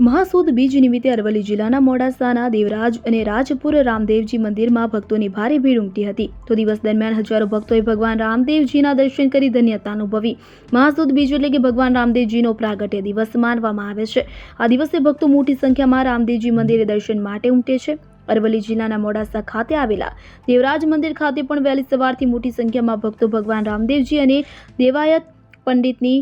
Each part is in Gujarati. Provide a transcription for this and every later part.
મહાસુદ બીજ નિમિત્તે અરવલ્લી જિલ્લાના મોડાસાના દેવરાજ અને રાજપુર રામદેવજી મંદિરમાં ભક્તોની ભારે ભીડ ઉમટી હતી. તો દિવસ દરમિયાન હજારો ભક્તોએ ભગવાન રામદેવજીના દર્શન કરી ધન્યતા અનુભવી. મહાસુદ બીજ એટલે કે ભગવાન રામદેવજીનો પ્રાગટ્ય દિવસ માનવામાં આવે છે. આ દિવસે ભક્તો મોટી સંખ્યામાં રામદેવજી મંદિરે દર્શન માટે ઉમટે છે. અરવલ્લી જિલ્લાના મોડાસા ખાતે આવેલા દેવરાજ મંદિર ખાતે પણ વહેલી સવારથી મોટી સંખ્યામાં ભક્તો ભગવાન રામદેવજી અને દેવાયત પંડિતની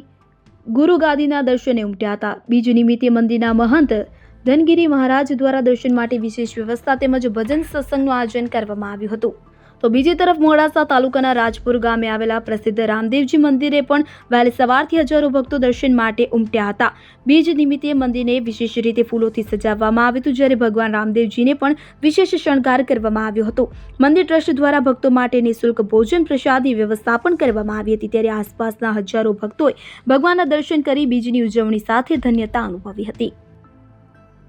ગુરુગાદીના દર્શને ઉમટ્યા હતા. બીજ નિમિત્તે મંદિરના મહંત ધનગીરી મહારાજ દ્વારા દર્શન માટે વિશેષ વ્યવસ્થા તેમજ ભજન સત્સંગનું આયોજન કરવામાં આવ્યું હતું. તો બીજી તરફ મોડાસા તાલુકાના રાજપુર ગામે આવેલા પ્રસિદ્ધ રામદેવજી મંદિરે પણ વહેલી સવારથી હજારો ભક્તો દર્શન માટે ઉમટ્યા હતા. બીજ નિમિત્તે મંદિરને વિશેષ રીતે ફૂલોથી સજાવવામાં આવ્યું હતું, જ્યારે ભગવાન રામદેવજીને પણ વિશેષ શણગાર કરવામાં આવ્યો હતો. મંદિર ટ્રસ્ટ દ્વારા ભક્તો માટે નિઃશુલ્ક ભોજન પ્રસાદની વ્યવસ્થા પણ કરવામાં આવી હતી. ત્યારે આસપાસના હજારો ભક્તોએ ભગવાનના દર્શન કરી બીજની ઉજવણી સાથે ધન્યતા અનુભવી હતી.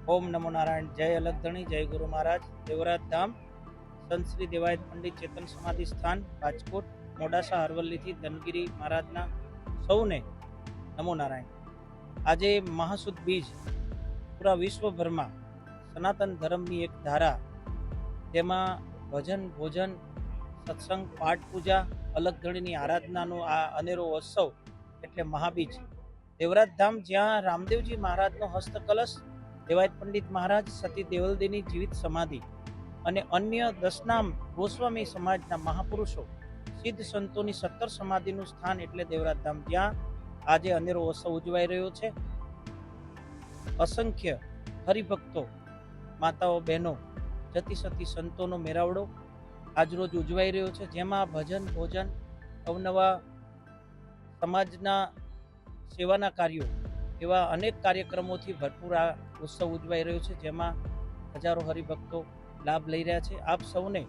ઓમ નમો નારાયણ. જય અલગધણી, જય ગુરુ મહારાજ. દેવરાજ ધામ સંત શ્રી દેવાયત પંડિત ચેતન સમાધિ સ્થાન રાજકોટ મોડાસા અરવલ્લીથી ધનગીરી મહારાજના સૌને નમો નારાયણ. આજે મહાસુદ બીજ પૂરા વિશ્વભરમાં સનાતન ધર્મની એક ધારા, તેમાં ભજન, ભોજન, સત્સંગ, પાઠ પૂજા, અલગધણીની આરાધનાનો આ અનેરો ઉત્સવ એટલે મહાબીજ. દેવરાજ ધામ જ્યાં રામદેવજી મહારાજનો હસ્તકલશ, દેવાયત પંડિત મહારાજ, સતી દેવલદીની જીવિત સમાધિ અને અન્ય દશનામ ગોસ્વામી સમાજના મહાપુરુષો, સિદ્ધ સંતોની 17 સમાધિનું સ્થાન એટલે દેવરાજ ધામ, જ્યાં આજે અનેરો ઉત્સવ ઉજવાઈ રહ્યો છે. અસંખ્ય હરિભક્તો, માતાઓ, બહેનો, જતી સતી સંતોનો મેળાવડો આજરોજ ઉજવાઈ રહ્યો છે, જેમાં ભજન, ભોજન, અવનવા સમાજના સેવાના કાર્યો એવા અનેક કાર્યક્રમોથી ભરપૂર આ ઉત્સવ ઉજવાઈ રહ્યો છે, જેમાં હજારો હરિભક્તો લાભ લઈ રહ્યા છે. આપ સૌને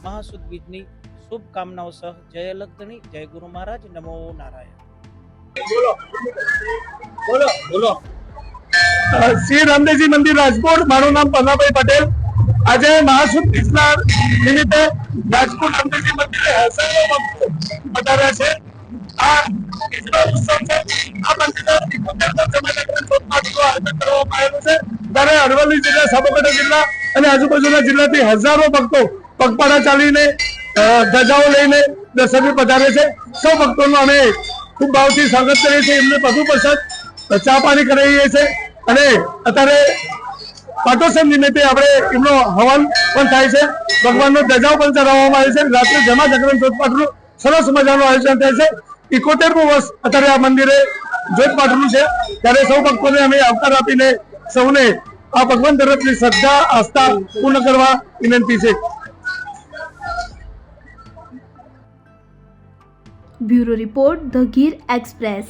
મહાસુદ બીજની શુભકામનાઓ સહ જય અલગધણી, જય ગુરુ મહારાજ. નમો નારાયણ. બોલો બોલો. શ્રી રામદેવજી મંદિર રાજકોટ. મારું નામ પન્નાભાઈ પટેલ. આજે મહાસુદ બીજના નિમિત્તે રાજકોટ રામદેવજી મંદિરે હજારો ભક્તો પધાર્યા છે. આ બીજનો ઉત્સવ છે. આ મંદિરના 75 આયોજન કરવામાં આવેલું છે. ત્યારે અરવલ્લી જિલ્લા, સાબરકાંઠા જિલ્લા અને આજુબાજુના જિલ્લાથી હજારો ભક્તો પગપાળા ચાલીને, ધજાઓ લઈને દર્શને પધારે છે. સૌ ભક્તોનું અમે ખૂબ ભાવથી સ્વાગત કરીએ છીએ. એમને વધુ પ્રસાદ, ચા પાણી કરાવીએ છીએ અને અત્યારે પાટોત્સવ નિમિત્તે આપણે એમનો હવન પણ થાય છે. ભગવાનનો ધજાઓ પણ ચડાવવામાં આવે છે. રાત્રે જમા જાગરણ જોતપાઠનું સરસ મજાનું આયોજન થાય છે. 71મું વર્ષ અત્યારે આ મંદિરે જોતપાઠનું છે. ત્યારે સૌ ભક્તોને અમે આવકાર આપીને સૌને આ ભગવાન તરફની શ્રદ્ધા, આસ્થા પૂર્ણ કરવા વિનંતી છે. Bureau report, the Gir express.